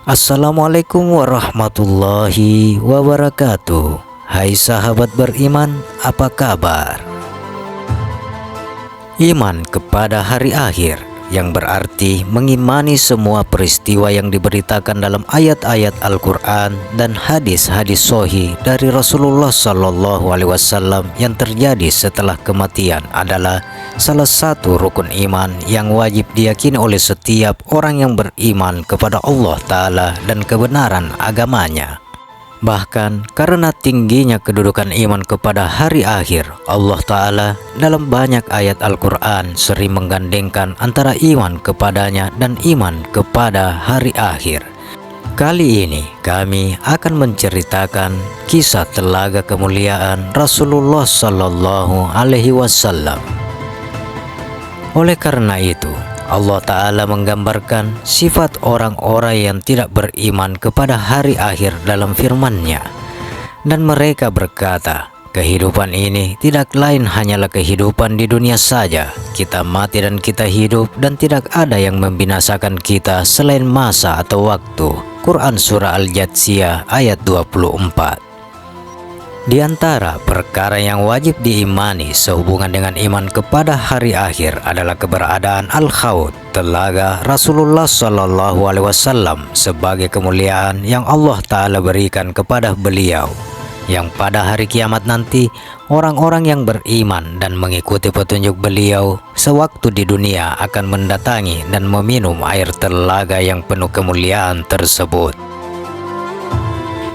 Assalamualaikum warahmatullahi wabarakatuh. Hai sahabat beriman, apa kabar? Iman kepada hari akhir, yang berarti mengimani semua peristiwa yang diberitakan dalam ayat-ayat Al-Quran dan hadis-hadis sahih dari Rasulullah Sallallahu Alaihi Wasallam yang terjadi setelah kematian adalah salah satu rukun iman yang wajib diyakini oleh setiap orang yang beriman kepada Allah Ta'ala dan kebenaran agamanya. Bahkan karena tingginya kedudukan iman kepada hari akhir, Allah Ta'ala dalam banyak ayat Al-Quran sering menggandengkan antara iman kepadanya dan iman kepada hari akhir. Kali ini kami akan menceritakan kisah telaga kemuliaan Rasulullah Sallallahu Alaihi Wasallam. Oleh karena itu, Allah Ta'ala menggambarkan sifat orang-orang yang tidak beriman kepada hari akhir dalam firman-Nya. Dan mereka berkata, kehidupan ini tidak lain hanyalah kehidupan di dunia saja. Kita mati dan kita hidup, dan tidak ada yang membinasakan kita selain masa atau waktu. Quran Surah Al-Jathiyah ayat 24. Di antara perkara yang wajib diimani sehubungan dengan iman kepada hari akhir adalah keberadaan Al-Haud, telaga Rasulullah Sallallahu Alaihi Wasallam, sebagai kemuliaan yang Allah Ta'ala berikan kepada beliau, yang pada hari kiamat nanti orang-orang yang beriman dan mengikuti petunjuk beliau sewaktu di dunia akan mendatangi dan meminum air telaga yang penuh kemuliaan tersebut.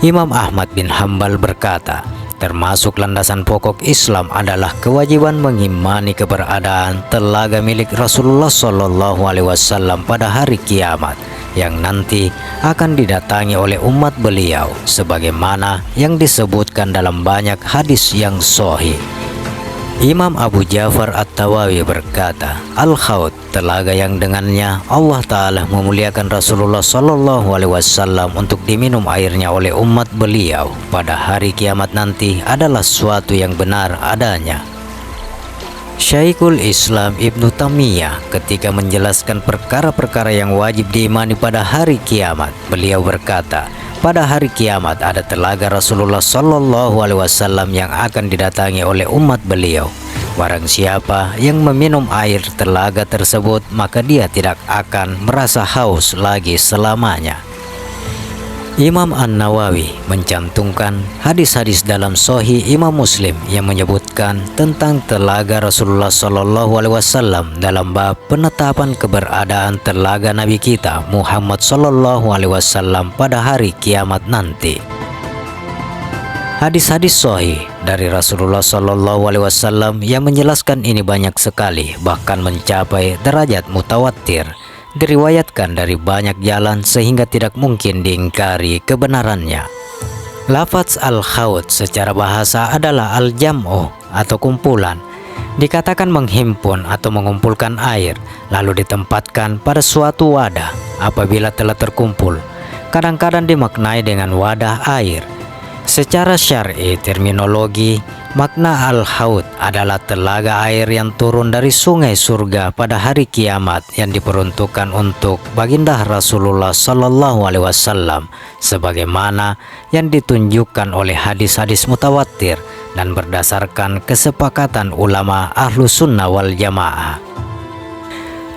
Imam Ahmad bin Hanbal berkata, termasuk landasan pokok Islam adalah kewajiban mengimani keberadaan telaga milik Rasulullah Shallallahu Alaihi Wasallam pada hari kiamat yang nanti akan didatangi oleh umat beliau, sebagaimana yang disebutkan dalam banyak hadis yang sahih. Imam Abu Ja'far At-Tawawi berkata, Al-Haud, telaga yang dengannya Allah Ta'ala memuliakan Rasulullah Sallallahu Alaihi Wasallam untuk diminum airnya oleh umat beliau pada hari kiamat nanti adalah suatu yang benar adanya. Syekhul Islam Ibnu Taimiyah ketika menjelaskan perkara-perkara yang wajib diimani pada hari kiamat, beliau berkata, pada hari kiamat ada telaga Rasulullah Sallallahu Alaihi Wasallam yang akan didatangi oleh umat beliau. Barang siapa yang meminum air telaga tersebut, maka dia tidak akan merasa haus lagi selamanya. Imam An-Nawawi mencantumkan hadis-hadis dalam Sahih Imam Muslim yang menyebutkan tentang telaga Rasulullah Sallallahu Alaihi Wasallam dalam bab penetapan keberadaan telaga Nabi kita Muhammad Sallallahu Alaihi Wasallam pada hari kiamat nanti. Hadis-hadis sahih dari Rasulullah Sallallahu Alaihi Wasallam yang menjelaskan ini banyak sekali, bahkan mencapai derajat mutawatir. Diriwayatkan dari banyak jalan sehingga tidak mungkin diingkari kebenarannya. Lafaz Al-Haud secara bahasa adalah Al-Jam'u atau kumpulan. Dikatakan menghimpun atau mengumpulkan air lalu ditempatkan pada suatu wadah apabila telah terkumpul. Kadang-kadang dimaknai dengan wadah air. Secara syar'i terminologi, makna Al-Haud adalah telaga air yang turun dari sungai surga pada hari kiamat yang diperuntukkan untuk baginda Rasulullah Sallallahu Alaihi Wasallam, sebagaimana yang ditunjukkan oleh hadis-hadis mutawatir dan berdasarkan kesepakatan ulama Ahlus Sunnah wal Jamaah.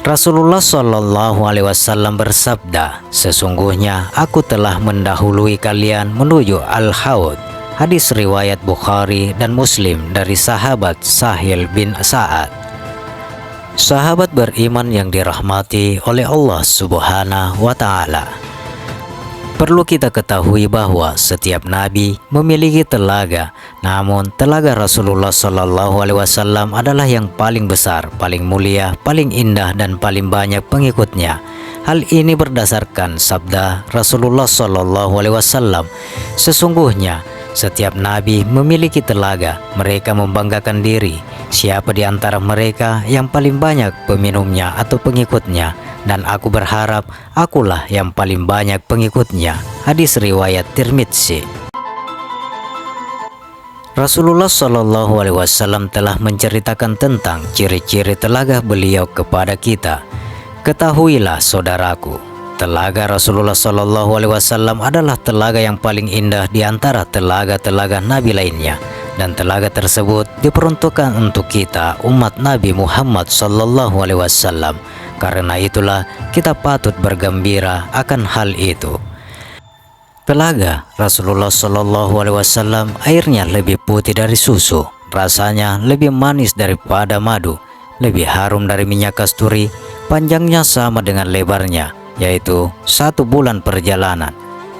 Rasulullah Shallallahu Alaihi Wasallam bersabda, sesungguhnya aku telah mendahului kalian menuju Al-Haud. Hadis riwayat Bukhari dan Muslim dari sahabat Sahil bin Sa'ad. Sahabat beriman yang dirahmati oleh Allah Subhanahu wa Ta'ala, perlu kita ketahui bahwa setiap nabi memiliki telaga, namun telaga Rasulullah Sallallahu Alaihi Wasallam adalah yang paling besar, paling mulia, paling indah, dan paling banyak pengikutnya. Hal ini berdasarkan sabda Rasulullah Sallallahu Alaihi Wasallam, sesungguhnya setiap nabi memiliki telaga, mereka membanggakan diri. Siapa di antara mereka yang paling banyak peminumnya atau pengikutnya, dan aku berharap akulah yang paling banyak pengikutnya. Hadis riwayat Tirmidzi. Rasulullah Shallallahu Alaihi Wasallam telah menceritakan tentang ciri-ciri telaga beliau kepada kita. Ketahuilah saudaraku, telaga Rasulullah Shallallahu Alaihi Wasallam adalah telaga yang paling indah di antara telaga-telaga Nabi lainnya, dan telaga tersebut diperuntukkan untuk kita umat Nabi Muhammad Shallallahu Alaihi Wasallam. Karena itulah kita patut bergembira akan hal itu. Telaga Rasulullah Shallallahu Alaihi Wasallam airnya lebih putih dari susu, rasanya lebih manis daripada madu, lebih harum dari minyak kasturi, panjangnya sama dengan lebarnya, yaitu 1 bulan perjalanan.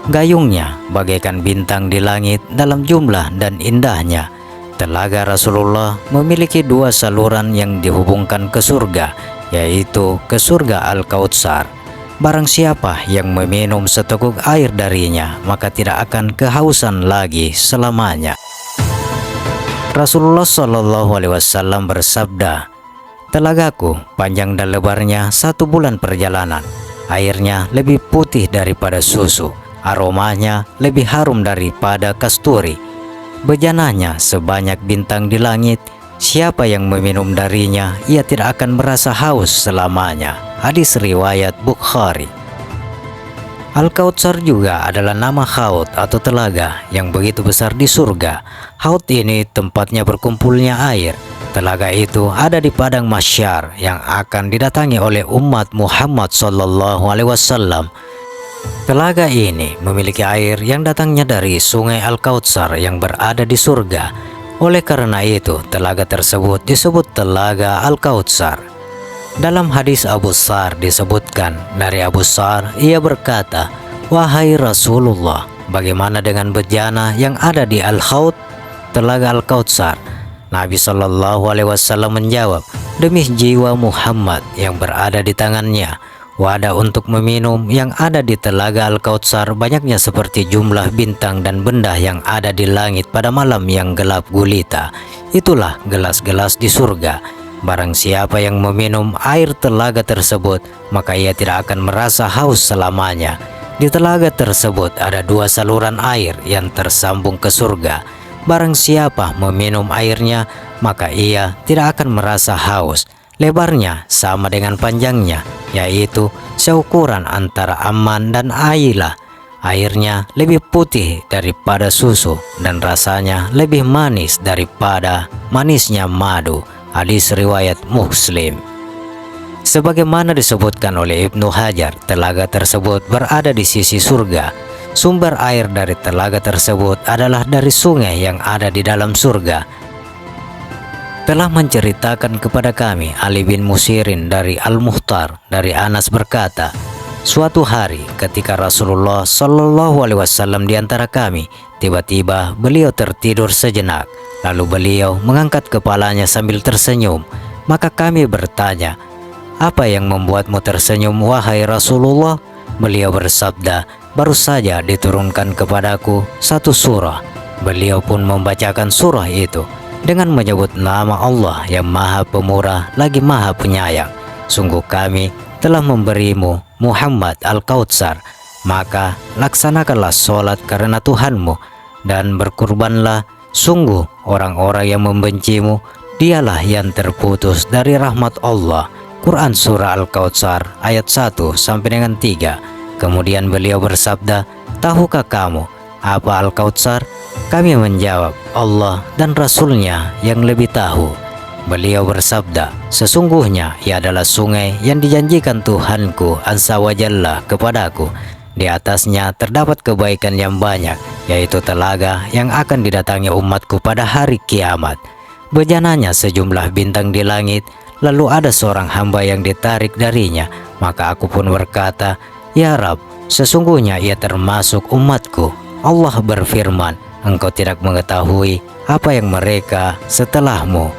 Gayungnya bagaikan bintang di langit dalam jumlah dan indahnya. Telaga Rasulullah memiliki 2 saluran yang dihubungkan ke surga, yaitu ke surga Al-Kautsar. Barang siapa yang meminum seteguk air darinya, maka tidak akan kehausan lagi selamanya. Rasulullah Shallallahu Alaihi Wasallam bersabda, "Telagaku panjang dan lebarnya 1 bulan perjalanan. Airnya lebih putih daripada susu, aromanya lebih harum daripada kasturi, bejananya sebanyak bintang di langit. Siapa yang meminum darinya, ia tidak akan merasa haus selamanya." Hadis riwayat Bukhari. Al-Kautsar juga adalah nama haud atau telaga yang begitu besar di surga. Haud ini tempatnya berkumpulnya air. Telaga itu ada di padang mahsyar yang akan didatangi oleh umat Muhammad Sallallahu Alaihi Wasallam. Telaga ini memiliki air yang datangnya dari sungai Al-Kautsar yang berada di surga. Oleh karena itu, telaga tersebut disebut Telaga Al-Kautsar. Dalam hadis Abu Sar disebutkan dari Abu Sar, ia berkata, "Wahai Rasulullah, bagaimana dengan bejana yang ada di Al-Haud, Telaga Al-Kautsar?" Nabi Shallallahu Alaihi Wasallam menjawab, "Demi jiwa Muhammad yang berada di tangannya, wadah untuk meminum yang ada di Telaga Al-Kautsar banyaknya seperti jumlah bintang dan benda yang ada di langit pada malam yang gelap gulita. Itulah gelas-gelas di surga. Barang siapa yang meminum air telaga tersebut, maka ia tidak akan merasa haus selamanya. Di telaga tersebut ada 2 saluran air yang tersambung ke surga. Barang siapa meminum airnya, maka ia tidak akan merasa haus. Lebarnya sama dengan panjangnya, yaitu seukuran antara Amman dan Ailah. Airnya lebih putih daripada susu dan rasanya lebih manis daripada manisnya madu." Hadis riwayat Muslim. Sebagaimana disebutkan oleh Ibnu Hajar, telaga tersebut berada di sisi surga. Sumber air dari telaga tersebut adalah dari sungai yang ada di dalam surga. Telah menceritakan kepada kami Ali bin Musirin dari Al-Muhtar dari Anas berkata, "Suatu hari ketika Rasulullah Shallallahu Alaihi Wasallam di antara kami, tiba-tiba beliau tertidur sejenak. Lalu beliau mengangkat kepalanya sambil tersenyum. Maka kami bertanya, 'Apa yang membuatmu tersenyum, wahai Rasulullah?' Beliau bersabda, 'Baru saja diturunkan kepadaku 1 surah.' Beliau pun membacakan surah itu dengan menyebut nama Allah yang Maha Pemurah lagi Maha Penyayang. Sungguh kami telah memberimu Muhammad Al-Kautsar, maka laksanakanlah sholat karena Tuhanmu dan berkurbanlah. Sungguh orang-orang yang membencimu, dialah yang terputus dari rahmat Allah." Quran Surah Al-Kautsar ayat 1 sampai dengan 3. Kemudian beliau bersabda, "Tahukah kamu apa Al-Kautsar?" Kami menjawab, "Allah dan Rasulnya yang lebih tahu." Beliau bersabda, "Sesungguhnya ia adalah sungai yang dijanjikan Tuhanku Azza wa Jalla kepadaku. Di atasnya terdapat kebaikan yang banyak, yaitu telaga yang akan didatangi umatku pada hari kiamat. Bejananya sejumlah bintang di langit, lalu ada seorang hamba yang ditarik darinya. Maka aku pun berkata, 'Ya Rab, sesungguhnya ia termasuk umatku.' Allah berfirman, 'Engkau tidak mengetahui apa yang mereka setelahmu.'"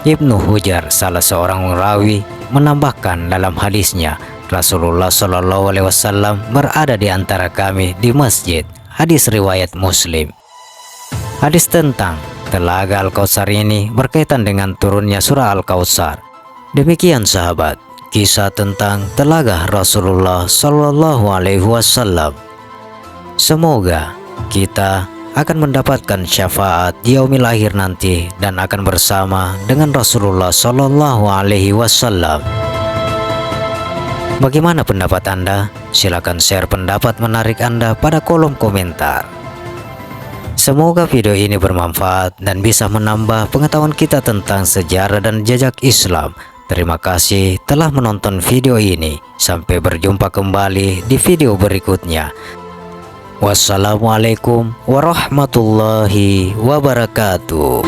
Ibnu Hujar, salah seorang rawi, menambahkan dalam hadisnya, Rasulullah Shallallahu Alaihi Wasallam berada di antara kami di masjid. Hadis riwayat Muslim. Hadis tentang Telaga Al-Kautsar ini berkaitan dengan turunnya surah Al-Kautsar. Demikian sahabat, kisah tentang Telaga Rasulullah Shallallahu Alaihi Wasallam. Semoga kita akan mendapatkan syafaat di yaumil akhir nanti dan akan bersama dengan Rasulullah Shallallahu Alaihi Wasallam. Bagaimana pendapat Anda? Silakan share pendapat menarik Anda pada kolom komentar. Semoga video ini bermanfaat dan bisa menambah pengetahuan kita tentang sejarah dan jejak Islam. Terima kasih telah menonton video ini. Sampai berjumpa kembali di video berikutnya. Wassalamualaikum warahmatullahi wabarakatuh.